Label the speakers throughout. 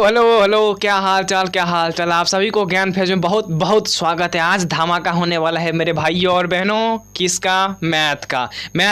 Speaker 1: Hello hello, क्या हाल चाल आप सभी को ज्ञान फेज में बहुत बहुत स्वागत है। आज धमाका होने वाला है मेरे भाइयों और बहनों। किसका? मैथ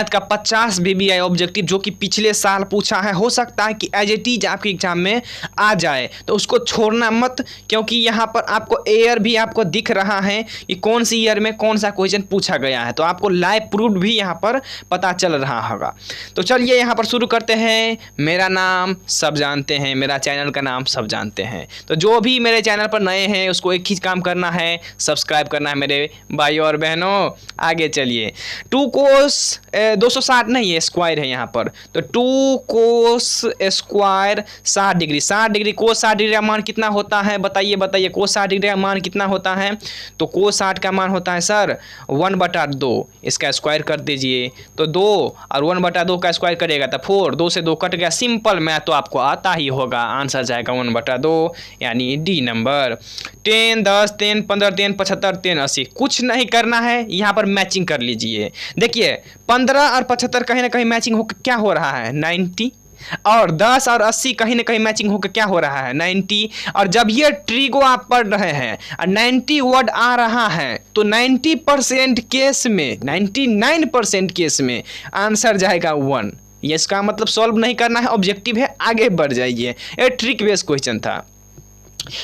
Speaker 1: का 50 बीबीआई ऑब्जेक्टिव जो कि पिछले साल पूछा है। हो सकता है कि एज इट इज आपके एग्जाम में आ जाए, तो उसको छोड़ना मत, क्योंकि यहाँ पर आपको ईयर भी आपको दिख रहा है कि कौन सी ईयर में कौन सा क्वेश्चन पूछा गया है, तो आपको लाइव प्रूफ भी यहाँ पर पता चल रहा होगा। तो चलिए यहाँ पर शुरू करते हैं। मेरा नाम सब जानते हैं, मेरा चैनल का नाम सब जानते हैं। तो जो भी मेरे चैनल पर नए हैं उसको एक ही काम करना है, सब्सक्राइब करना है मेरे भाइयों और बहनों। आगे चलिए। 2 कोस 260 नहीं है, स्क्वायर है यहाँ पर। तो 2 कोस स्क्वायर 60 डिग्री। 60 डिग्री कोस 60 डिग्री का मान कितना होता है? बताइए कोस 60 डिग्री का मान कितना होता है? तो कोस 60 का मान होता है सर 1/2। इसका स्क्वायर कर दीजिए तो 2 और 1/2 का स्क्वायर करेगा तो 4। 2 से 2 कट गया। सिंपल मैथ तो आपको आता ही होगा। आंसर जाएगा 1/2 यानी डी नंबर। 10 10 10 15 10 75 10 80। कुछ नहीं करना है, यहाँ पर मैचिंग कर लीजिए। देखिए 15 और 75 कहीं ना कहीं मैचिंग होकर क्या हो रहा है 90, और 10 और 80 कहीं ना कहीं मैचिंग होकर क्या हो रहा है 90। और जब ये ट्रिगो आप पढ़ रहे हैं और 90 वर्ड आ रहा है तो 90% केस में 99% केस में आंसर जाएगा 1। ये इसका मतलब सॉल्व नहीं करना है, ऑब्जेक्टिव है, आगे बढ़ जाइए। ये ट्रिक बेस्ड क्वेश्चन था।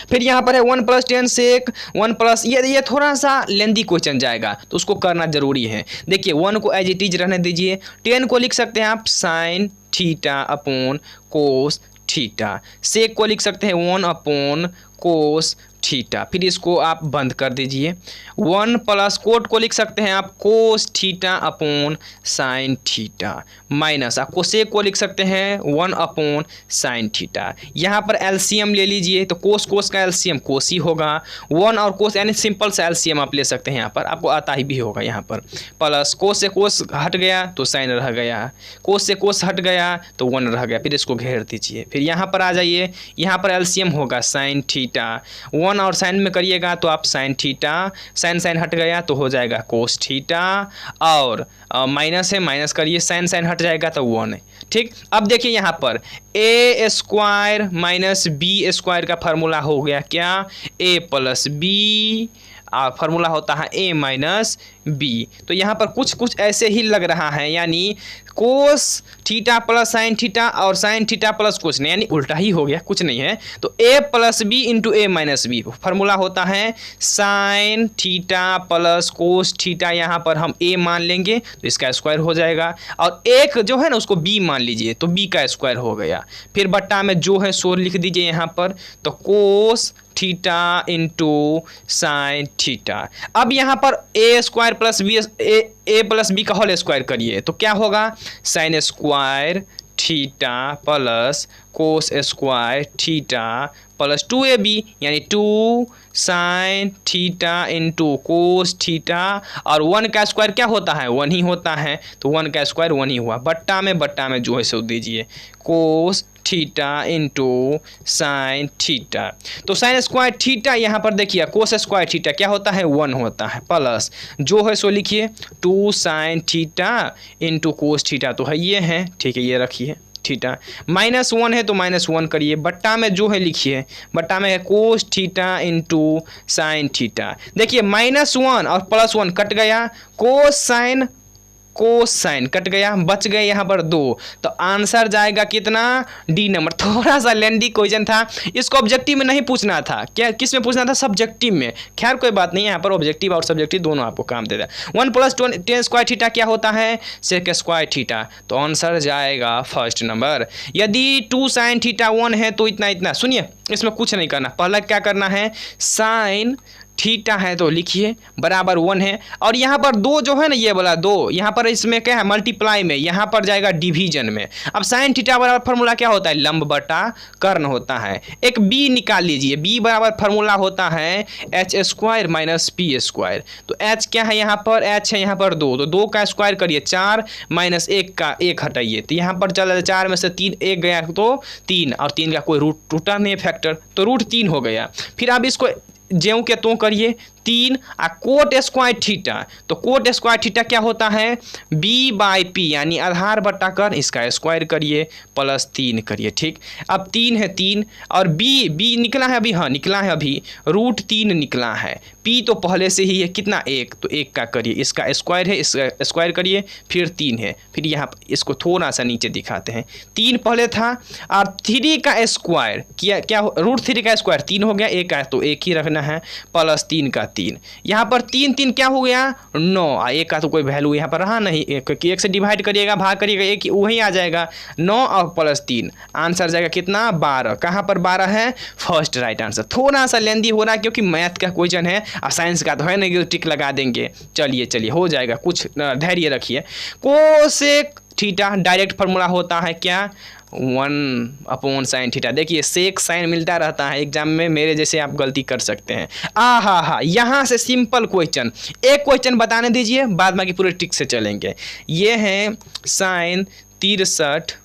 Speaker 1: फिर यहाँ पर है 1 + 10 sec 1 प्लस, ये थोड़ा सा लेंदी क्वेश्चन जाएगा तो उसको करना जरूरी है। देखिए 1 को एज इट इज रहने दीजिए। 10 को लिख सकते हैं आप sine theta upon cos theta. Sec को लिख सकते हैं 1 अपॉन कोस थीटा। फिर इसको आप बंद कर दीजिए। 1 प्लस कोट को लिख सकते हैं आप cos theta upon sine theta, minus आप कोसेक को लिख सकते हैं 1 अपॉन साइन थीटा। यहाँ पर एलसीएम ले लीजिए तो कोस का एलसीएम कोस ही होगा। 1 और कोस यानी सिंपल सा एलसीएम आप ले सकते हैं, यहाँ पर आपको आता ही भी होगा। यहाँ पर प्लस कोस से कोस हट गया तो साइन रह गया, कोस से कोस हट गया तो 1 रह गया। फिर इसको घेर दीजिए। फिर यहाँ पर आ जाइए, यहाँ पर एलसीएम होगा साइन थीटा। 1 और साइन में करिएगा तो आप साइन थीटा, साइन हट गया तो हो जाएगा कोस थीटा, और माइनस है माइनस करिए, साइन हट जाएगा तो 1 है। ठीक, अब देखिए यहाँ पर ए स्क्वायर माइनस बी स्क्वायर का फार्मूला हो गया क्या? ए प्लस बी, फार्मूला होता है ए माइनस बी। तो यहाँ पर कुछ ऐसे ही लग रहा है, यानी cos theta plus sine theta और साइन थीटा प्लस कोस नहीं, यानी उल्टा ही हो गया, कुछ नहीं है। तो ए प्लस बी इंटू ए माइनस बी, फार्मूला होता है sine theta plus cos theta. यहाँ पर हम ए मान लेंगे तो इसका स्क्वायर हो जाएगा, और एक जो है ना उसको बी मान लीजिए तो बी का स्क्वायर हो गया। फिर बट्टा में जो है सो लिख दीजिए यहाँ पर, तो cos theta into sine theta. अब यहाँ पर ए स्क्वायर प्लस बी, ए प्लस बी का होल स्क्वायर करिए तो क्या होगा? Sine square theta plus cos square theta plus 2ab, यानी 2 sine theta into cos theta. और 1 का स्क्वायर क्या होता है? 1 ही होता है, तो 1 का स्क्वायर 1 ही हुआ। बट्टा में जो है सो दीजिए cos theta into sine theta. तो साइन स्क्वायर थीटा यहाँ पर देखिए, कोस स्क्वायर थीटा क्या होता है? 1 होता है, प्लस जो है सो लिखिए 2 sine theta into cos theta, तो है ये है, ठीक है, ये रखिए थीटा। -1 है तो -1 करिए। बट्टा में जो है लिखिए, बट्टा में है cos theta into sine theta. देखिए -1 और +1 कट गया, कोस साइन कट गया, बच गए यहाँ पर 2, तो आंसर जाएगा कितना? D number. थोड़ा सा लेंदी क्वेश्चन था, इसको ऑब्जेक्टिव में नहीं पूछना था, क्या किस में पूछना था? सब्जेक्टिव में। खैर कोई बात नहीं, यहाँ पर ऑब्जेक्टिव और सब्जेक्टिव दोनों आपको काम देता है। 1 + 10 स्क्वायर थीटा क्या होता है? सेक स्क्वायर थीटा, तो आंसर जाएगा फर्स्ट नंबर। यदि 2 साइन थीटा 1 है तो इतना सुनिए, इसमें कुछ नहीं करना। पहला क्या करना है? साइन थीटा है तो लिखिए बराबर 1 है, और यहाँ पर 2 जो है ना, ये वाला 2 यहाँ पर इसमें क्या है? मल्टीप्लाई में, यहाँ पर जाएगा डिवीजन में। अब साइन थीटा बराबर फार्मूला क्या होता है? लंब बटा कर्ण होता है। एक बी निकाल लीजिए, बी बराबर फार्मूला होता है H square minus P square. तो एच क्या है यहाँ पर? एच है यहाँ पर 2, तो 2 का स्क्वायर करिए 4 माइनस 1 का 1 हटाइए, तो यहाँ पर चला 4 में से 3 1 गया तो 3, और 3 का कोई रूट टूटा नहीं फैक्टर, तो √3 हो गया। फिर आप इसको ज्यों के त्यों करिए, 3 और कोट स्क्वायर थीटा, तो कोट स्क्वायर थीटा क्या होता है b/p, यानी आधार बटा कर इसका स्क्वायर करिए प्लस 3 करिए। ठीक, अब 3 है 3 और b निकला है अभी, हाँ निकला है अभी, √3 निकला है। p तो पहले से ही है कितना 1, तो 1 का करिए, इसका स्क्वायर है, इसका स्क्वायर करिए, फिर 3 है, फिर यहाँ इसको थोड़ा सा नीचे दिखाते हैं, 3 पहले था और 3 का स्क्वायर क्या √3 का स्क्वायर 3 हो गया, 1 का तो 1 ही रखना है, प्लस 3 का 3, यहाँ पर 3 3 क्या हो गया 9, 1 का तो कोई वैल्यू यहाँ पर रहा नहीं, क्योंकि 1 से डिवाइड करिएगा भाग करिएगा 1 वही आ जाएगा, 9 और प्लस 3 आंसर जाएगा कितना 12। कहाँ पर 12 है, फर्स्ट राइट आंसर। थोड़ा सा लेंदी हो रहा है क्योंकि मैथ का क्वेश्चन है और साइंस का तो है नहीं कि टिक लगा देंगे। चलिए हो जाएगा, कुछ धैर्य रखिए। कोसेक थीटा डायरेक्ट फार्मूला होता है क्या 1/sin थीटा। देखिए सेक साइन मिलता रहता है एग्जाम में, मेरे जैसे आप गलती कर सकते हैं। हा यहाँ से सिंपल क्वेश्चन, एक क्वेश्चन बताने दीजिए, बाद बाकी पूरे टिक से चलेंगे। ये है sin 63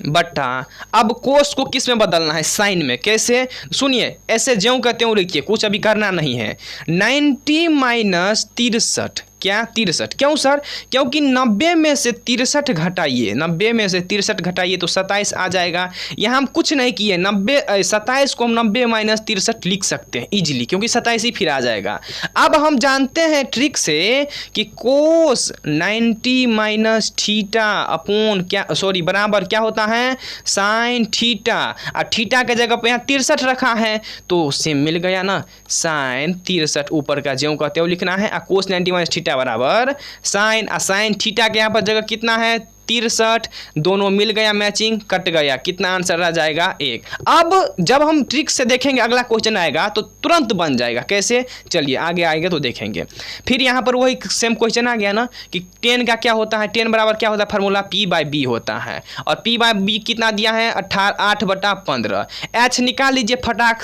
Speaker 1: बट्टा, अब कोस को किस में बदलना है साइन में, कैसे सुनिए, ऐसे ज्यों कहते हो लिखिए, कुछ अभी करना नहीं है। 90 माइनस 63 क्या 63, क्यों सर, क्योंकि 90 में से 63 घटाइए, 90 में से 63 घटाइए तो 27 आ जाएगा। यहाँ हम कुछ नहीं किए, 27 को हम 90 माइनस 63 लिख सकते हैं इजीली, क्योंकि 27 ही फिर आ जाएगा। अब हम जानते हैं ट्रिक से कि कोस 90 माइनस थीटा अपॉन क्या बराबर क्या होता है साइन थीटा, और थीटा के जगह पे यहाँ 63 रखा है तो सेम मिल गया ना, साइन 63 ऊपर का ज्यों कहते हो लिखना है, और कोस 90 माइनस थीटा बराबर साइन थीटा के यहाँ पर जगह कितना है 63, दोनों मिल गया मैचिंग, कट गया, कितना आंसर रह जाएगा 1। अब जब हम ट्रिक से देखेंगे अगला क्वेश्चन आएगा तो तुरंत बन जाएगा, कैसे चलिए आगे आएंगे तो देखेंगे। फिर यहाँ पर वही सेम क्वेश्चन आ गया ना कि 10 का क्या होता है, 10 बराबर क्या होता है फार्मूला p/b होता है, और p/b कितना दिया है 8/15। h निकाल लीजिए फटाक,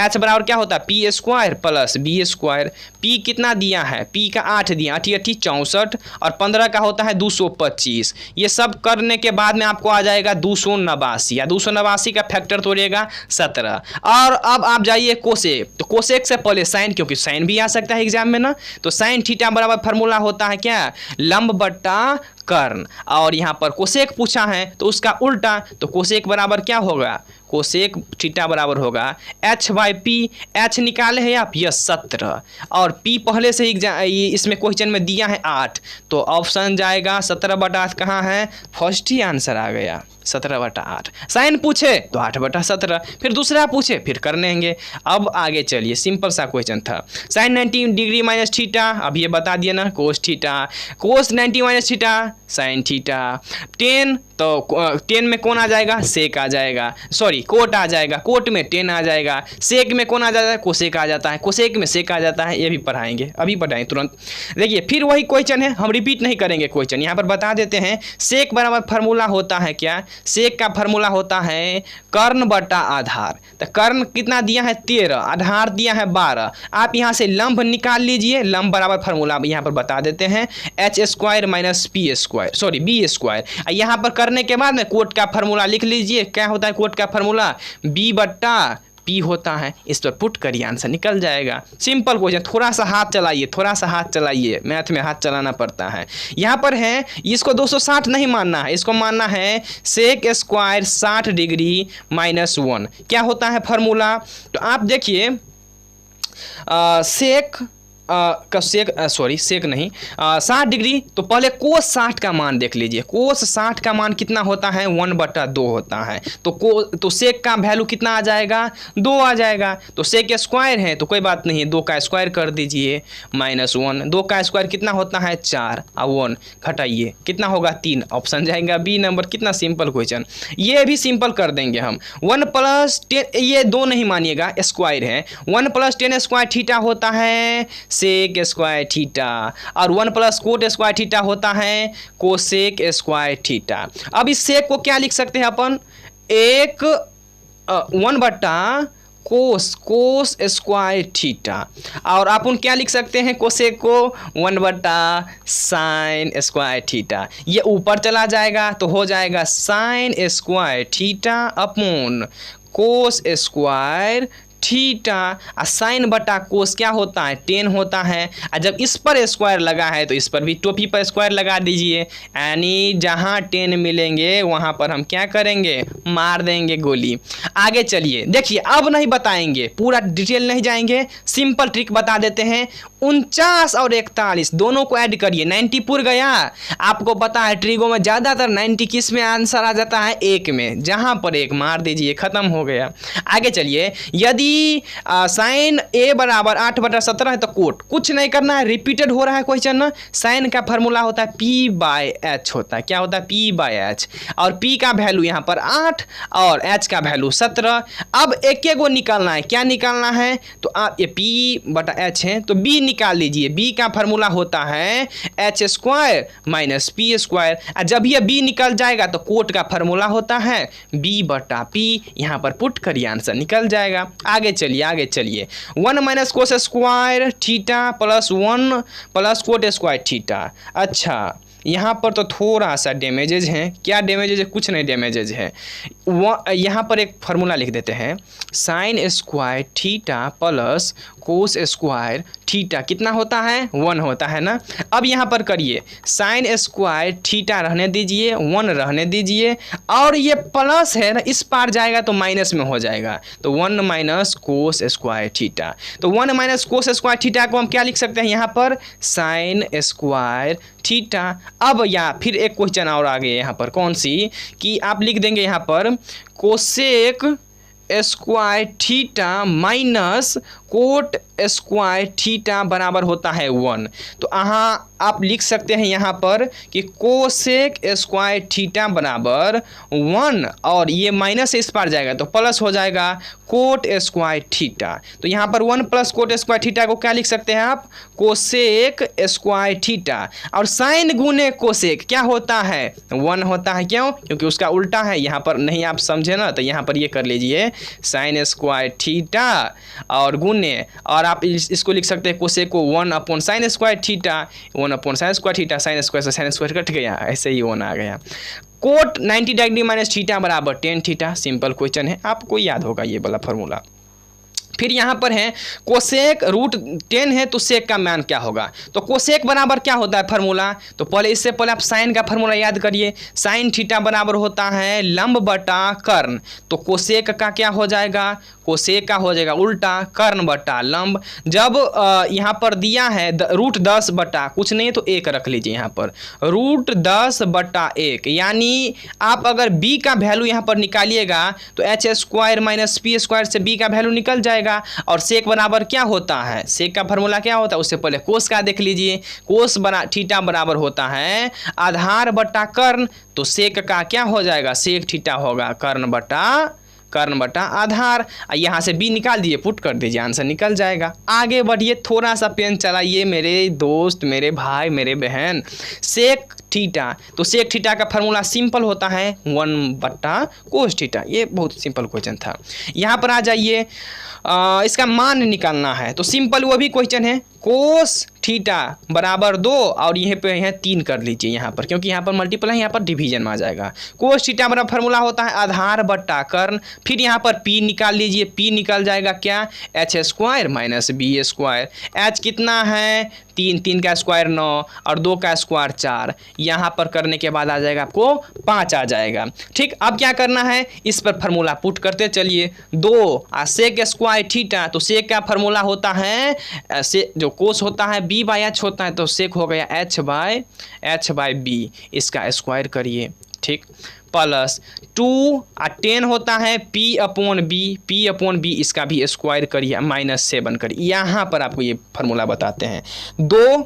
Speaker 1: h बराबर क्या होता है p square plus b square, p कितना दिया है p का 8 दिया, 8 8 64 और 15 का होता है 225। ये सब करने के बाद में आपको आ जाएगा 289, या 289 का फैक्टर तोड़िएगा 17। और अब आप जाइए कोसेक, तो कोसेक से पहले साइन, क्योंकि साइन भी आ सकता है एग्जाम में ना, तो साइन थीटा बराबर फार्मूला होता है क्या लंब बट्टा कर्ण, और यहाँ पर कोसेक पूछा है तो उसका उल्टा, तो कोसेक बराबर क्या होगा, कोसेक थीटा बराबर होगा h/p, h निकाले हैं आप यह 17, और p पहले से ही इसमें क्वेश्चन में दिया है 8, तो ऑप्शन जाएगा 17/8 कहाँ है, फर्स्ट ही आंसर आ गया 17/8। साइन पूछे तो 8/17, फिर दूसरा पूछे फिर कर लेंगे। अब आगे चलिए, सिंपल सा क्वेश्चन था, साइन 90 डिग्री माइनस थीटा, अब ये बता दिया ना कोस थीटा, कोस 90 माइनस थीटा साइन थीटा, 10 तो 10 में कौन आ जाएगा सेक आ जाएगा, सॉरी कोट आ जाएगा, कोट में 10 आ जाएगा, सेक में कौन आ जाता है कोसेक आ जाता है, कोसेक में सेक आ जाता है, ये भी पढ़ाएंगे, अभी पढ़ाएंगे तुरंत। देखिए फिर वही क्वेश्चन है, हम रिपीट नहीं करेंगे क्वेश्चन, यहाँ पर बता देते हैं। सेक बराबर फार्मूला होता है क्या, सेक का फार्मूला होता है कर्ण बटा आधार, तो कर्ण कितना दिया है 13, आधार दिया है 12, आप यहाँ से लंब निकाल लीजिए, लंब बराबर फार्मूला यहाँ पर बता देते हैं h square minus p square, sorry b square, यहाँ पर करने के बाद में कोट का फार्मूला लिख लीजिए, क्या होता है कोट का फार्मूला b/p होता है, इस पर पुट करिए आंसर निकल जाएगा। सिंपल क्वेश्चन, थोड़ा सा हाथ चलाइए, मैथ में हाथ चलाना पड़ता है। यहाँ पर है इसको 260 नहीं मानना है, इसको मानना है सेक स्क्वायर 60 डिग्री माइनस 1, क्या होता है फार्मूला, तो आप देखिए सेक का सेक नहीं 60 डिग्री, तो पहले कोस 60 का मान देख लीजिए, कोस 60 का मान कितना होता है 1/2 होता है, तो सेक का वैल्यू कितना आ जाएगा 2 आ जाएगा, तो सेक स्क्वायर है तो कोई बात नहीं है, 2 का स्क्वायर कर दीजिए माइनस 1, 2 का स्क्वायर कितना होता है 4 और 1 घटाइए कितना होगा 3, ऑप्शन जाएगा बी नंबर। कितना सिंपल क्वेश्चन, ये भी सिंपल कर देंगे हम। 1 + 10, ये 2 नहीं मानिएगा स्क्वायर है, 1 + 10 स्क्वायर थीटा होता है सेक स्क्वायर थीटा, और 1 + कोट स्क्वायर थीटा होता है कोसेक स्क्वायर थीटा। अब इस सेक को क्या लिख सकते हैं अपन, 1/कोस स्क्वायर थीटा, और अपन क्या लिख सकते हैं कोसेक को 1/साइन स्क्वायर थीटा, ये ऊपर चला जाएगा तो हो जाएगा sine square theta upon cos square theta और साइन बटा कोस क्या होता है 10 होता है। और जब इस पर स्क्वायर लगा है तो इस पर भी टोपी पर स्क्वायर लगा दीजिए, यानी जहाँ 10 मिलेंगे वहाँ पर हम क्या करेंगे मार देंगे गोली। आगे चलिए देखिए, अब नहीं बताएंगे, पूरा डिटेल नहीं जाएंगे, सिंपल ट्रिक बता देते हैं। 49 और 41 दोनों को ऐड करिए, 90 पूर गया। आपको पता है ट्रिगो में ज़्यादातर 90 किस में आंसर आ जाता है, एक में, जहाँ पर एक मार दीजिए, खत्म हो गया। आगे चलिए, यदि साइन ए बराबर 8/17 है तो कोट कुछ नहीं करना है, रिपीटेड हो रहा है क्वेश्चन ना। साइन का फॉर्मूला होता है P/H होता है, क्या होता है P/H, और P का वैल्यू यहाँ पर 8 और H का वैल्यू 17। अब एक एक को निकालना है, क्या निकालना है, तो आप ये P/H है तो B निकाल लीजिए। B का फॉर्मूला होता है H² - P²। जब ये B निकल जाएगा तो कोट का फॉर्मूला होता है B/P। यहाँ पर पुट करिए, आंसर निकल जाएगा। आगे चलिए 1 - cos square theta plus 1 plus coat square theta. अच्छा, यहाँ पर तो थोड़ा सा डैमेजेज है, क्या डैमेजेज है, कुछ नहीं डैमेजेज है। यहाँ पर एक फार्मूला लिख देते हैं, sine square theta plus cos square theta कितना होता है 1 होता है ना। अब यहाँ पर करिए, साइन स्क्वायर थीटा रहने दीजिए, 1 रहने दीजिए, और ये प्लस है ना, इस पार जाएगा तो माइनस में हो जाएगा, तो 1 - कोस स्क्वायर थीटा। तो 1 - कोस स्क्वायर थीटा को हम क्या लिख सकते हैं यहाँ पर, साइन स्क्वायर थीटा। अब या फिर एक क्वेश्चन और आ गया यहाँ पर, कौन सी, कि आप लिख देंगे यहाँ पर cosec square theta minus cot square theta बराबर होता है 1। तो आप लिख सकते हैं यहाँ पर कि कोसेक स्क्वायर थीटा बराबर 1, और ये माइनस इस पार जाएगा तो प्लस हो जाएगा कोट स्क्वायर थीटा। तो यहाँ पर 1 प्लस कोट स्क्वायर थीटा को क्या लिख सकते हैं आप, कोसेक स्क्वायर थीटा। और साइन गुने कोसेक क्या होता है 1 होता है, क्यों, क्योंकि उसका उल्टा है। यहाँ पर नहीं आप समझे ना, तो यहाँ पर ये कर लीजिए साइन स्क्वायर थीटा और गुने, और आप इसको लिख सकते हैं कोसेक को 1 sine square theta, 1 sine square theta, sine square से साइन स्क्वायर कट गया, ऐसे ही 1 आ गया। कोट 90 डिग्री माइनस थीटा बराबर tan थीटा। सिंपल क्वेश्चन है, आपको याद होगा ये वाला फॉर्मूला। फिर यहाँ पर है कोसेक √10 है तो सेक का मान क्या होगा, तो कोसेक बराबर क्या होता है फार्मूला, तो पहले इससे पहले आप साइन का फार्मूला याद करिए। साइन थीटा बराबर होता है लंब बटा कर्ण, तो कोसेक का क्या हो जाएगा, कोसेक का हो जाएगा उल्टा कर्ण बटा लंब। जब यहाँ पर दिया है √10 बटा कुछ नहीं तो 1 रख लीजिए यहाँ पर, √10/1, यानी आप अगर b का वैल्यू यहाँ पर निकालिएगा तो H² - P² से b का वैल्यू निकल जाएगा। और सेक बराबर क्या होता है, सेक का फॉर्मूला क्या होता है, उससे पहले कोस का देख लीजिए। कोस थीटा बराबर होता है आधार बटा कर्ण, तो सेक का क्या हो जाएगा, सेक थीटा होगा कर्ण बटा आधार। यहाँ से b निकाल दीजिए, पुट कर दीजिए, आंसर निकल जाएगा। आगे बढ़िए, थोड़ा सा पेन चलाइए मेरे दोस्त, मेरे भाई, मेरे बहन। सेक थीटा, तो सेक थीटा का फार्मूला सिंपल होता है 1/कोस थीटा। ये बहुत सिंपल क्वेश्चन था। यहाँ पर आ जाइए, इसका मान निकालना है, तो सिंपल वो भी क्वेश्चन है। कोस थीटा बराबर 2 और यहीं पे यहाँ 3 कर लीजिए यहाँ पर, क्योंकि यहाँ पर मल्टीपल है, यहाँ पर डिवीजन में आ जाएगा। कोस थीटा बराबर फार्मूला होता है आधार बटा कर्ण। फिर यहाँ पर p निकाल लीजिए, p निकल जाएगा क्या, H² - B²। H कितना है 3 का स्क्वायर 9 और 2 का स्क्वायर 4, यहाँ पर करने के बाद आ जाएगा आपको 5 आ जाएगा। ठीक, अब क्या करना है, इस पर फार्मूला पुट करते चलिए। 2 और सेक स्क्वायर थीटा, तो सेक का फार्मूला होता है, से जो कोस होता है B/H होता है, तो सेक हो गया H/B, इसका स्क्वायर करिए। ठीक, प्लस 2 और 10 होता है P/B, इसका भी स्क्वायर करिए, -7 करिए। यहाँ पर आपको ये फार्मूला बताते हैं। 2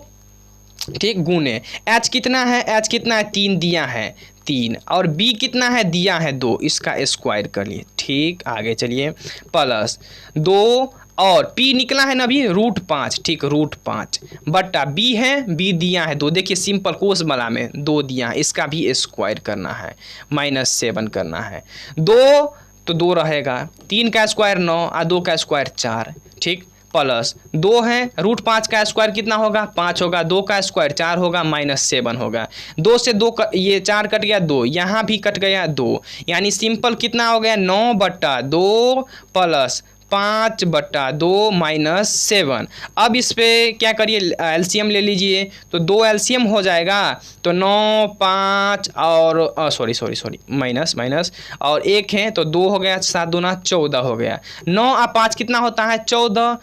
Speaker 1: ठीक गुने H कितना है, 3 दिया है 3, और B कितना है दिया है 2, इसका स्क्वायर कर लिए। ठीक, आगे चलिए, प्लस 2 और P निकला है ना अभी √5, ठीक, √5 बटा B है, B दिया है 2, देखिए सिंपल कोस वाला में 2 दिया है, इसका भी स्क्वायर करना है, -7 करना है। 2 तो 2 रहेगा, 3 का स्क्वायर 9 और 2 का स्क्वायर 4, ठीक, प्लस 2 है, √5 का स्क्वायर कितना होगा 5 होगा, 2 का स्क्वायर 4 होगा, -7 होगा। 2 से 2 ये 4 कट गया, 2 यहाँ भी कट गया 2, यानी सिंपल कितना हो गया 9/2 प्लस 5/2 माइनस 7। अब इस पे क्या करिए, एलसीएम ले लीजिए, तो 2 एलसीएम हो जाएगा, तो 9 5 और सॉरी माइनस और 1 है तो 2 हो गया, 7 दूना 14 हो गया। 9 और 5 कितना होता है 14,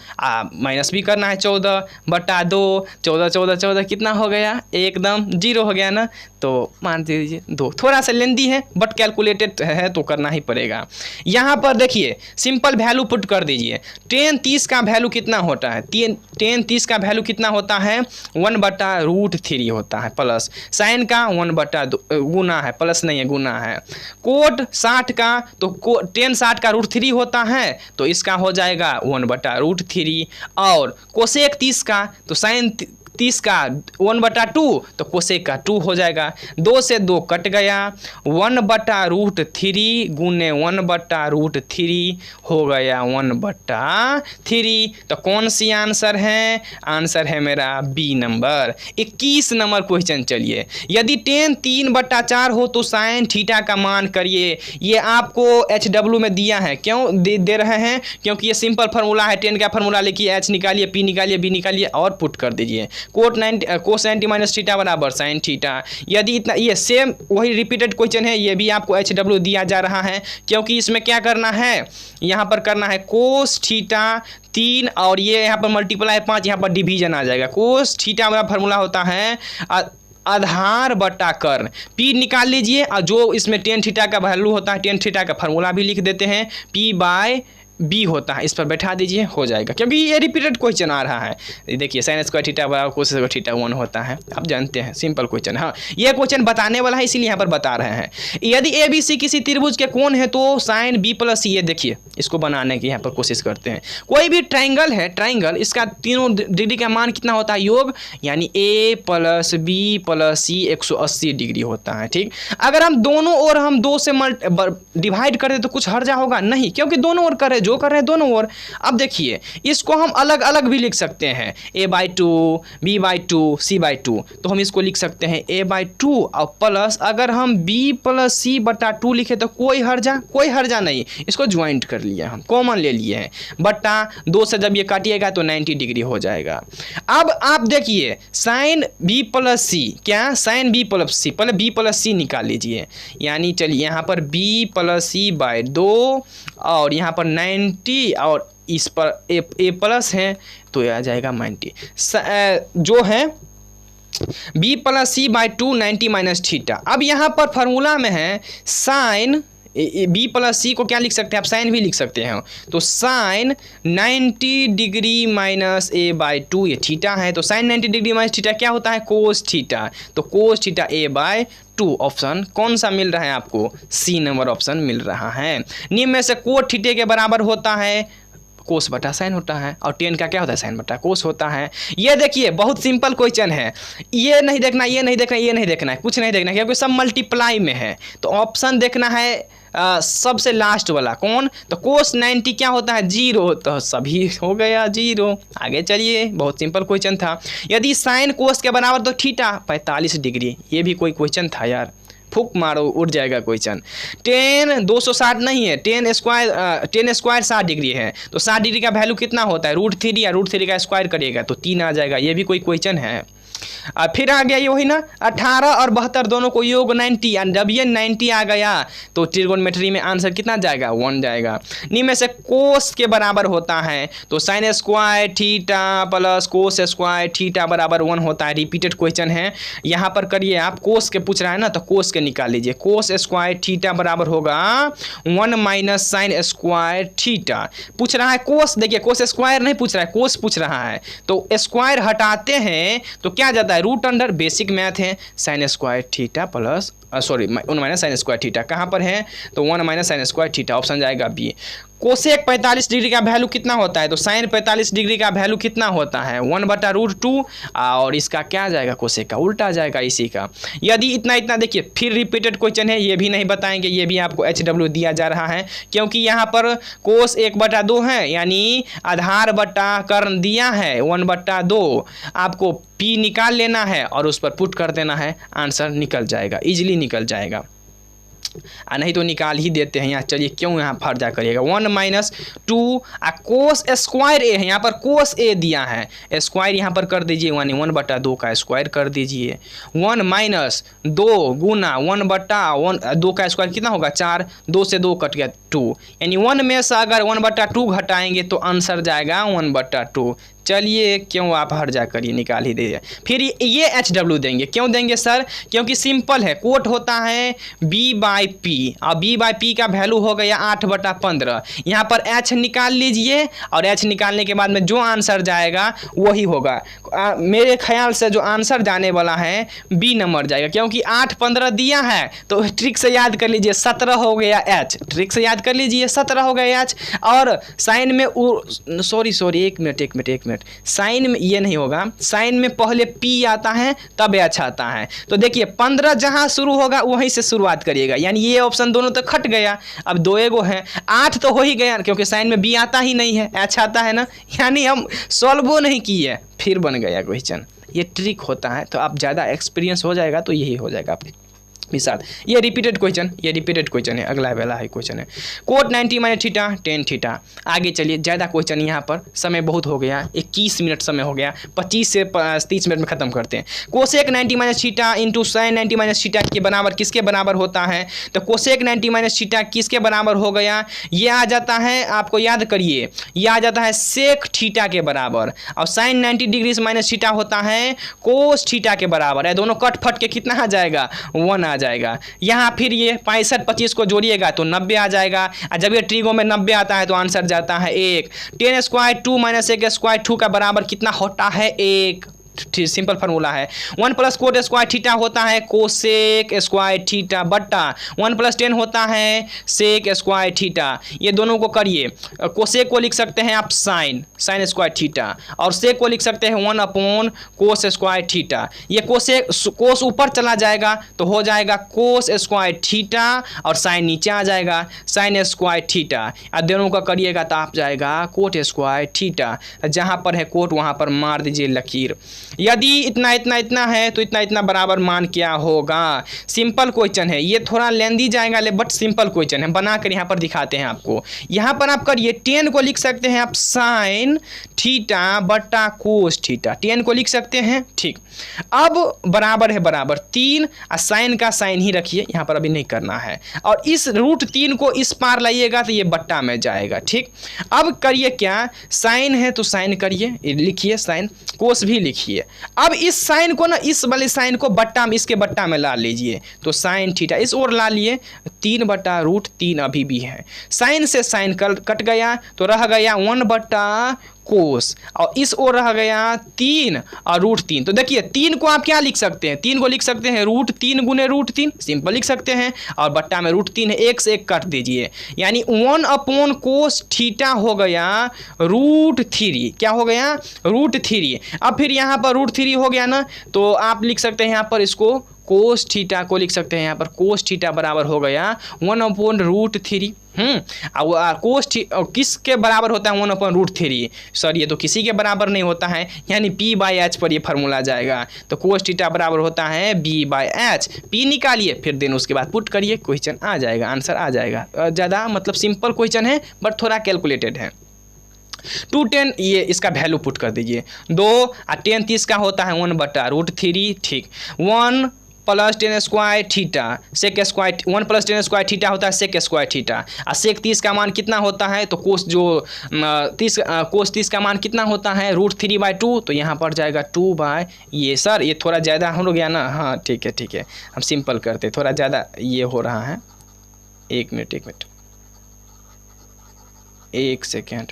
Speaker 1: माइनस भी करना है 14/2, 14 कितना हो गया, एकदम 0 हो गया ना। तो मान दीजिए 2, थोड़ा सा लेंदी है बट कैलकुलेटेड है तो करना ही पड़ेगा। यहाँ पर देखिए सिंपल वैल्यू पुट कर दीजिए। 10 30 का वैल्यू कितना होता है, 10 30 का वैल्यू कितना होता है 1/√3 होता है, प्लस साइन का 1/2 गुना है, प्लस नहीं है गुना है। कोट 60 का तो 10 60 का √3 होता है, तो इसका हो जाएगा 1/√3। और कोसेक 30 का तो साइन 30 का 1/2 तो कोसेक का 2 हो जाएगा। 2 से 2 कट गया, 1/√3 गुने 1/√3 हो गया 1/3। तो कौन सी आंसर है, आंसर है मेरा बी नंबर 21 नंबर क्वेश्चन। चलिए, यदि 10 3/4 हो तो साइन थीटा का मान करिए। ये आपको HW में दिया है, क्यों दे रहे हैं, क्योंकि ये सिंपल फार्मूला है। 10 का फार्मूला लिखिए, H निकालिए, P निकालिए, B निकालिए और पुट कर दीजिए। कोस 90 माइनस थीटा बराबर साइन थीटा। यदि इतना, ये सेम वही रिपीटेड क्वेश्चन है, ये भी आपको HW दिया जा रहा है, क्योंकि इसमें क्या करना है, यहाँ पर करना है कोस थीटा 3 और ये यहाँ पर मल्टीप्लाई 5, यहाँ पर डिवीजन आ जाएगा। कोस थीटा वाला फार्मूला होता है आधार बटा कर्ण। P निकाल लीजिए और जो इसमें टेन थीटा का वैल्यू होता है, टेन थीटा का फार्मूला भी लिख देते हैं, P/B होता है, इस पर बैठा दीजिए, हो जाएगा। क्योंकि ये रिपीटेड क्वेश्चन आ रहा है। देखिए साइन स्क्वायर थीटा बराबर कोस स्क्वायर थीटा 1 होता है, आप जानते हैं, सिंपल क्वेश्चन। हाँ, ये क्वेश्चन बताने वाला है, इसीलिए यहाँ पर बता रहे हैं। यदि ABC किसी त्रिभुज के कोण है तो साइन B+C, ये देखिए इसको बनाने की यहाँ पर कोशिश करते हैं। कोई भी ट्राइंगल है, ट्राइंगल, इसका तीनों डिग्री का मान कितना होता है, योग, यानी A+B+C 180 डिग्री होता है। ठीक, अगर हम दोनों ओर हम 2 से डिवाइड कर दे तो कुछ हर्जा होगा नहीं, क्योंकि दोनों ओर करे, जो कर रहे हैं दोनों ओर। अब देखिए इसको हम अलग अलग भी लिख सकते हैं, A/2 B/2 C/2, तो हम इसको लिख सकते हैं A/2 और प्लस अगर हम B+C/2 लिखे तो कोई हर्जा नहीं, इसको ज्वाइंट कर लिया, हम कॉमन ले लिए हैं, बटा 2 से जब ये काटिएगा तो 90 डिग्री हो जाएगा। अब आप देखिए साइन B+C, क्या साइन B+C, पहले B+C निकाल लीजिए, यानी चलिए यहाँ पर B+C/2 और यहाँ पर 90 और इस पर A प्लस है तो ये आ जाएगा 90, जो है B+C/2 90 माइनस थीटा। अब यहाँ पर फार्मूला में है साइन B+C को क्या लिख सकते हैं आप, साइन भी लिख सकते हैं, तो साइन 90 डिग्री माइनस A/2, ये थीटा है, तो साइन 90 डिग्री माइनस थीटा क्या होता है, कोस थीटा, तो कोस थीटा A/2। ऑप्शन कौन सा मिल रहा है आपको, C नंबर ऑप्शन मिल रहा है। निम्न में से कोट थीटे के बराबर होता है, कोस बटा साइन होता है, और 10 का क्या होता है, साइन बटा कोस होता है। ये देखिए बहुत सिंपल क्वेश्चन है, ये नहीं देखना, ये नहीं देखना, ये नहीं देखना है, कुछ नहीं देखना है, क्योंकि सब मल्टीप्लाई में है। तो ऑप्शन देखना है सबसे लास्ट वाला, कौन, तो कोस 90 क्या होता है 0, तो सभी हो गया 0। आगे चलिए, बहुत सिंपल क्वेश्चन था। यदि साइन कोस के बराबर तो थीटा 45 डिग्री, ये भी कोई क्वेश्चन था यार, फूक मारो उड़ जाएगा क्वेश्चन। 10 260 नहीं है, 10 स्क्वायर 60 डिग्री है, तो 60 डिग्री का वैल्यू कितना होता है, √3, या √3 का स्क्वायर करिएगा तो 3 आ जाएगा, ये भी कोई क्वेश्चन है। फिर आ गया ये वही ना, 18 और 72 दोनों को योग 90, और जब ये 90 आ गया तो ट्रिगोनोमेट्री में आंसर कितना जाएगा, 1 जाएगा। निम्न में से कोस के बराबर होता है, तो sine square theta plus cos square theta बराबर 1 होता है। रिपीटेड क्वेश्चन है, यहाँ पर करिए आप, कोस के पूछ रहा है ना, तो कोस के निकाल लीजिए। कोस स्क्वायर थीटा बराबर होगा 1 माइनस साइन स्क्वायर थीटा। पूछ रहा है कोस, देखिए कोस स्क्वायर नहीं पूछ रहा है, कोस पूछ रहा है, तो स्क्वायर हटाते हैं तो क्या जाता है, रूट अंडर, बेसिक मैथ है, sine square theta plus 1 minus sine square theta कहाँ पर है, तो 1 minus sine square theta, option जाएगा बी। कोसेक 45 डिग्री का वैल्यू कितना होता है, तो साइन 45 डिग्री का वैल्यू कितना होता है 1/√2, और इसका क्या जाएगा, कोसेक का उल्टा जाएगा इसी का। यदि इतना देखिए, फिर रिपीटेड क्वेश्चन है, ये भी नहीं बताएंगे, ये भी आपको HW दिया जा रहा है, क्योंकि यहाँ पर कोस 1/2 है, यानी आधार बटा कर्ण दिया है 1/2, आपको P निकाल लेना है और उस पर पुट कर देना है, आंसर निकल जाएगा, इजीली निकल जाएगा। नहीं तो निकाल ही देते हैं यहाँ। चलिए क्यों यहाँ फर्जा करिएगा। 1 माइनस 2 कोस स्क्वायर ए है, यहाँ पर कोस ए दिया है, स्क्वायर यहाँ पर कर दीजिए 1/2 का स्क्वायर कर दीजिए। 1 माइनस 2 गुना 1/2 का स्क्वायर कितना होगा 4, 2 से 2 कट गया 2, यानी 1 में से अगर 1/2 घटाएंगे तो आंसर जाएगा 1/2। चलिए क्यों आप हर्जा करिए, निकाल ही दीजिए। फिर ये HW देंगे, क्यों देंगे सर, क्योंकि सिंपल है, कोट होता है B/P और B/P का वैल्यू हो गया 8/15। यहाँ पर H निकाल लीजिए और H निकालने के बाद में जो आंसर जाएगा वही होगा। मेरे ख्याल से जो आंसर जाने वाला है B नंबर जाएगा, क्योंकि 8/15 दिया है तो ट्रिक से याद कर लीजिए 17 हो गया H, ट्रिक से याद कर लीजिए 17 हो गया H। और साइन में सॉरी एक मिनट साइन में ये नहीं होगा, साइन में पहले P आता है तब H आता है। तो देखिए 15 जहां शुरू होगा वहीं से शुरुआत करिएगा, यानी ये ऑप्शन दोनों तो खट गया। अब 2 एगो है, 8 तो हो ही गया क्योंकि साइन में B आता ही नहीं है, H आता है ना, यानी हम सॉल्व नहीं किए फिर बन गया क्वेश्चन। ये ट्रिक होता है, तो आप ज़्यादा एक्सपीरियंस हो जाएगा तो यही हो जाएगा आपके साथ। ये रिपीटेड क्वेश्चन है, अगला वाला है क्वेश्चन है cot 90 minus theta tan theta. आगे चलिए, ज़्यादा क्वेश्चन यहाँ पर, समय बहुत हो गया, 21 मिनट समय हो गया, 25 से 30 मिनट में ख़त्म करते हैं। Cosec 90 minus theta into sine 90 minus theta के बराबर किसके बराबर होता है, तो कोसेक 90 माइनस थीटा किसके बराबर हो गया, ये आ जाता है, आपको याद करिए, ये आ जाता है सेक थीटा के बराबर, और साइन 90 डिग्री माइनस थीटा होता है कोस थीटा के बराबर है। दोनों कट फट के कितना आ जाएगा 1 आ जाएगा। यहाँ फिर ये 65-25 को जोड़िएगा तो 90 आ जाएगा, और जब ये ट्रिगो में 90 आता है तो आंसर जाता है 1। tan स्क्वायर 2 माइनस 1 स्क्वायर 2 का बराबर कितना होता है 1। सिंपल फार्मूला है। 1 प्लस कोट स्क्वायर थीटा होता है कोसेक स्क्वायर थीटा बट्टा 1 प्लस tan होता है सेक स्क्वायर थीटा। ये दोनों को करिए, कोसेक को लिख सकते हैं आप साइन स्क्वायर थीटा, और सेक को लिख सकते हैं 1 कोस स्क्वायर थीटा। ये कोस ऊपर चला जाएगा तो हो जाएगा कोस स्क्वायर थीटा, और साइन नीचे आ जाएगा साइन स्क्वायर थीटा। और दोनों का करिएगा तो आप जाएगा कोट स्क्वायर थीटा। जहाँ पर है कोट वहाँ पर मार दीजिए लकीर। यदि इतना है तो इतना बराबर मान क्या होगा। सिंपल क्वेश्चन है, ये थोड़ा लेंदी जाएगा बट सिंपल क्वेश्चन है, बनाकर यहाँ पर दिखाते हैं आपको। यहाँ पर आप करिए tan को लिख सकते हैं आप साइन थीटा बट्टा कोस थीटा, tan को लिख सकते हैं, ठीक। अब बराबर है बराबर 3, और साइन का साइन ही रखिए, यहाँ पर अभी नहीं करना है, और इस √3 को इस पार लाइएगा तो ये बट्टा में जाएगा, ठीक। अब करिए क्या, साइन है तो साइन करिए, लिखिए साइन, कोस भी लिखिए। अब इस साइन को ना, इस वाले साइन को बट्टा में, इसके बट्टा में ला लीजिए, तो साइन थीटा इस ओर ला लिए, 3/√3 अभी भी है। साइन से साइन कट गया तो रह गया 1 कोस, और इस ओर रह गया 3 और √3। तो देखिए 3 को आप क्या लिख सकते हैं, 3 को लिख सकते हैं √3 गुने √3, सिंपल लिख सकते हैं, और बट्टा में √3 है, 1 से 1 काट दीजिए, यानी 1 कोस थीटा हो गया √3। क्या हो गया √3। अब फिर यहाँ पर √3 हो गया ना, तो आप लिख सकते हैं यहाँ पर इसको कोस थीटा को लिख सकते हैं, यहाँ पर कोस थीटा बराबर हो गया 1/√3। कोस किसके बराबर होता है 1/√3, सर ये तो किसी के बराबर नहीं होता है, यानी P/H पर ये फार्मूला जाएगा। तो कोस थीटा बराबर होता है B/H, P निकालिए फिर दिन उसके बाद पुट करिए, क्वेश्चन आ जाएगा, आंसर आ जाएगा। ज़्यादा मतलब सिंपल क्वेश्चन है बट थोड़ा कैलकुलेटेड है। 2tan ये इसका वैल्यू पुट कर दीजिए, 2 और tan 30 का होता है 1/√3, ठीक। 1 plus tan square theta sec square, 1 plus tan square theta होता है सेक स्क्वायर थीटा, और सेक 30 का मान कितना होता है, तो कोस 30 का मान कितना होता है √3/2, तो यहाँ पर जाएगा 2 ये। सर ये थोड़ा ज़्यादा हो गया ना, हाँ ठीक है, हम सिंपल करते, थोड़ा ज़्यादा ये हो रहा है। एक मिनट 1 सेकेंड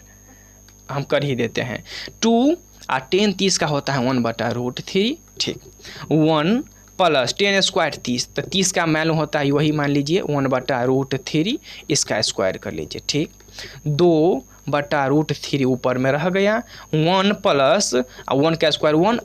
Speaker 1: हम कर ही देते हैं। 2 और tan 30 का होता है 1/√3, ठीक। 1 प्लस tan स्क्वायर 30, तो 30 का वैल्यू होता है वही मान लीजिए 1/√3, इसका स्क्वायर कर लीजिए, ठीक। 2 बटा √3 ऊपर में रह गया, 1 प्लस 1 का स्क्वायर 1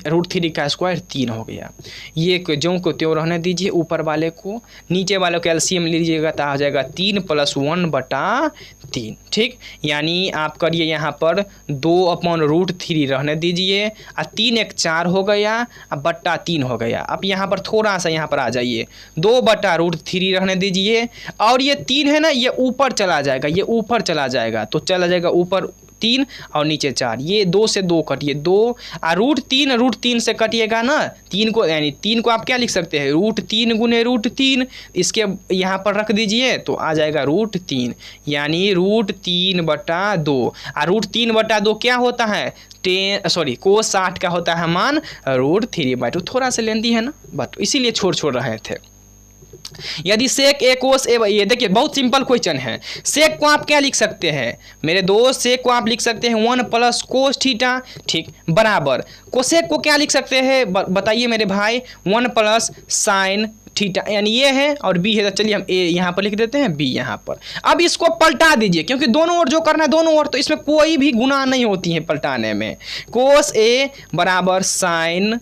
Speaker 1: √3 का स्क्वायर 3 हो गया। ये ज्यों को त्यों रहने दीजिए, ऊपर वाले को, नीचे वाले को एलसीएम लीजिएगा तो आ जाएगा 3 + 1 बटा 3। ठीक, यानी आप करिए यहाँ पर 2/√3 रहने दीजिए, 3 × 4 हो गया, बट्टा 3 हो गया। अब यहाँ पर थोड़ा सा यहाँ पर आ जाइए, 2/√3 रहने दीजिए, और ये 3 है ना, ये ऊपर चला जाएगा, ये ऊपर चला जाएगा, तो चला जाएगा ऊपर 3 और नीचे 4, ये 2 से 2 कटिए, 2 और √3 से कटिएगा ना 3 को, यानी 3 को आप क्या लिख सकते हैं, √3 गुने √3, इसके यहाँ पर रख दीजिए तो आ जाएगा √3, यानी √3 बटा 2, और √3 बटा 2 क्या होता है, cos 60 का होता है मान √3/2। थोड़ा सा लेंदी है ना, बट इसीलिए छोड़ रहे थे। यदि सेक ए कोस ए, ये देखिए बहुत सिंपल क्वेश्चन है। सेक को आप क्या लिख सकते हैं मेरे दोस्त, सेक को आप लिख सकते हैं 1 + cos थीटा, ठीक, बराबर कोसेक को क्या लिख सकते हैं बताइए मेरे भाई, 1 + sin थीटा, यानी ये है और बी है, तो चलिए हम ए यहाँ पर लिख देते हैं, बी यहाँ पर। अब इसको पलटा दीजिए, क्योंकि दोनों ओर जो करना है दोनों ओर, तो इसमें कोई भी गुना नहीं होती है पलटाने में। cos A बराबर sin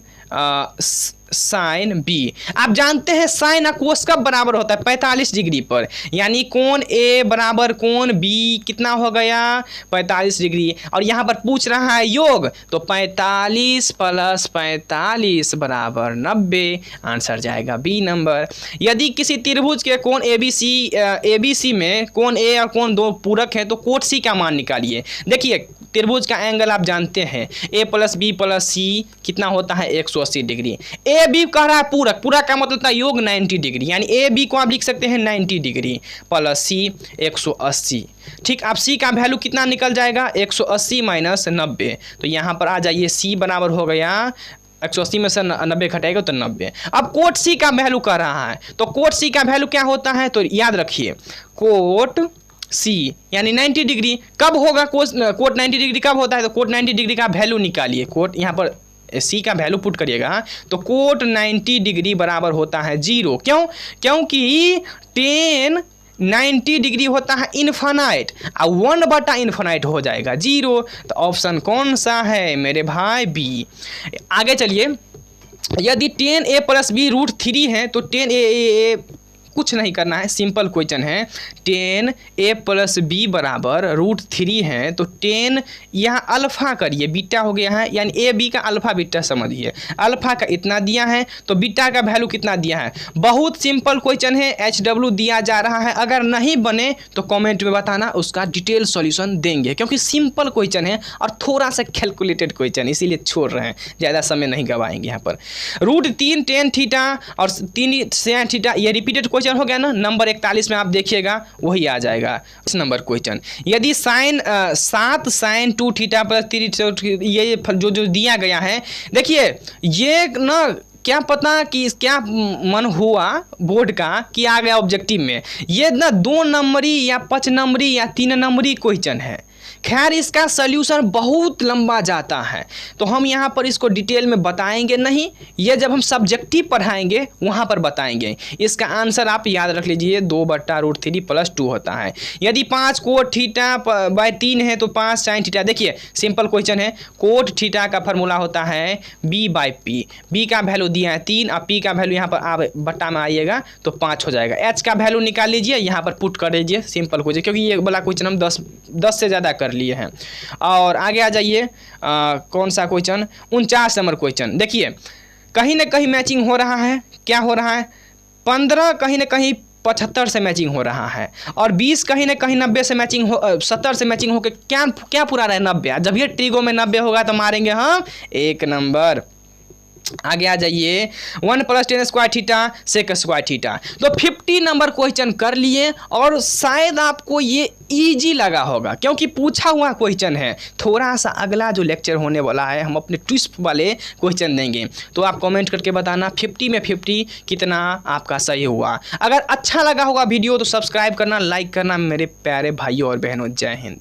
Speaker 1: B। आप जानते हैं साइन और कोस कब बराबर होता है, 45 डिग्री पर, यानी कोण A बराबर कोण B कितना हो गया, 45 डिग्री। और यहाँ पर पूछ रहा है योग, तो 45 + 45 बराबर 90, आंसर जाएगा बी नंबर। यदि किसी त्रिभुज के कोण ABC में कोण A और कोण 2 पूरक है, तो कोट C का मान निकालिए। देखिए त्रिभुज का एंगल आप जानते हैं, A + B + C कितना होता है, 180 डिग्री। ए बी कह रहा है पूरक, पूरक का मतलब था योग 90 डिग्री, यानी ए बी को आप लिख सकते हैं 90 डिग्री + C 180। ठीक, अब C का वैल्यू कितना निकल जाएगा, 180 - 90, तो यहाँ पर आ जाइए, C बराबर हो गया 180 में से 90 घटाएगा तो 90। अब कोट C का वैल्यू कह रहा है, तो कोट C का वैल्यू क्या होता है, तो याद रखिए कोट C यानी 90 डिग्री कब होगा, कोट 90 डिग्री कब होता है, तो कोट 90 डिग्री का वैल्यू निकालिए, कोट यहाँ पर C का वैल्यू पुट करिएगा, तो कोट 90 डिग्री बराबर होता है 0। क्यों, क्योंकि tan 90 डिग्री होता है इन्फानाइट, और 1/∞ हो जाएगा 0, तो ऑप्शन कौन सा है मेरे भाई, बी। आगे चलिए, यदि tan A + B √3 है, तो tan A कुछ नहीं करना है, सिंपल क्वेश्चन है, tan A + B बराबर √3 है, तो tan यहाँ अल्फा करिए, बीटा हो गया है, यानी ए बी का अल्फा बीटा समझिए, अल्फा का इतना दिया है, तो बीटा का वैल्यू कितना दिया है। बहुत सिंपल क्वेश्चन है, HW दिया जा रहा है, अगर नहीं बने तो कमेंट में बताना, उसका डिटेल सॉल्यूशन देंगे, क्योंकि सिंपल क्वेश्चन है और थोड़ा सा कैलकुलेटेड क्वेश्चन, इसीलिए छोड़ रहे हैं, ज़्यादा समय नहीं गवाएंगे यहाँ पर। √3 tan थीटा और 3 sin थीटा, ये रिपीटेड क्वेश्चन हो गया ना, नंबर 41 में आप देखिएगा वही आ जाएगा इस नंबर क्वेश्चन। यदि 7 sin 2 थीटा + 3 ये जो दिया गया है, देखिए ये ना क्या पता कि क्या मन हुआ बोर्ड का कि आ गया ऑब्जेक्टिव में, ये ना 2 नंबरी या 5 नंबरी या 3 नंबरी क्वेश्चन है। खैर इसका सल्यूशन बहुत लंबा जाता है, तो हम यहाँ पर इसको डिटेल में बताएंगे नहीं, ये जब हम सब्जेक्टिव पढ़ाएंगे वहाँ पर बताएंगे। इसका आंसर आप याद रख लीजिए, 2/√3 + 2 होता है। यदि 5 कोट θ/3 है, तो 5 sin थीटा। देखिए सिंपल क्वेश्चन है, कोट थीटा का फार्मूला होता है B/P, B का वैल्यू दिया है 3, और P का वैल्यू यहाँ पर आप बट्टा में आइएगा तो 5 हो जाएगा। H का वैल्यू निकाल लीजिए, यहाँ पर पुट कर दीजिए, सिंपल क्वेश्चन, क्योंकि ये वाला क्वेश्चन हम 10 से ज़्यादा कर लिए हैं। और आगे आ जाइए, कौन सा क्वेश्चन, 49 नंबर क्वेश्चन। देखिए कहीं ना कहीं मैचिंग हो रहा है, क्या हो रहा है, 15 कहीं ना कहीं 75 से मैचिंग हो रहा है, और 20 कहीं ना कहीं 90 से मैचिंग हो, 70 से मैचिंग होकर क्या पूरा रहा है, 90। जब ये ट्रिगो में 90 होगा तो मारेंगे हम 1 नंबर। आगे आ जाइए, 1 + tan square theta sec square theta, तो 50 नंबर क्वेश्चन कर लिए, और शायद आपको ये इजी लगा होगा क्योंकि पूछा हुआ क्वेश्चन है। थोड़ा सा अगला जो लेक्चर होने वाला है हम अपने ट्विस्ट वाले क्वेश्चन देंगे, तो आप कमेंट करके बताना 50 में 50 कितना आपका सही हुआ। अगर अच्छा लगा होगा वीडियो तो सब्सक्राइब करना, लाइक करना मेरे प्यारे भाइयों और बहनों। जय हिंद।